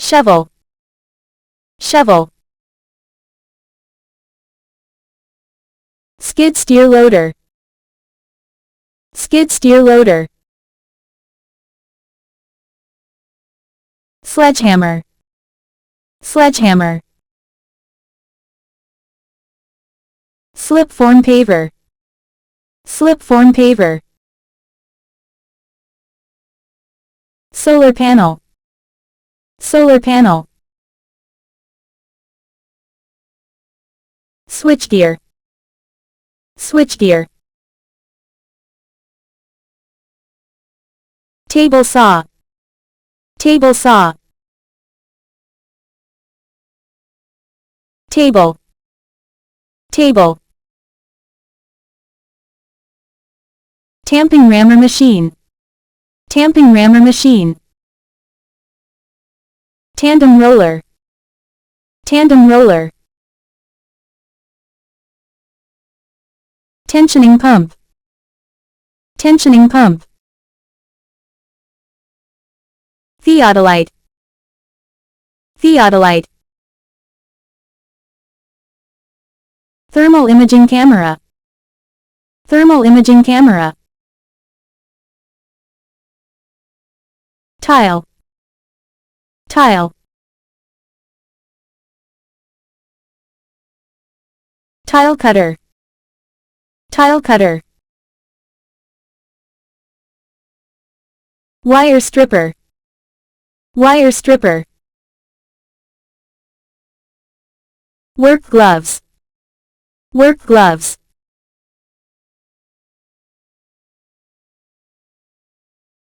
shovel, shovel. Skid steer loader, skid steer loader. Sledgehammer, sledgehammer. Slip-form paver, slip-form paver. Solar panel, solar panel. Switchgear, switchgear. Table saw, table saw. Table, table. Tamping rammer machine, tamping rammer machine. Tandem roller, tandem roller. Tensioning pump, tensioning pump. Theodolite, theodolite. Thermal imaging camera, thermal imaging camera. Tile, tile. Tile cutter, tile cutter. Wire stripper, wire stripper. Work gloves, work gloves.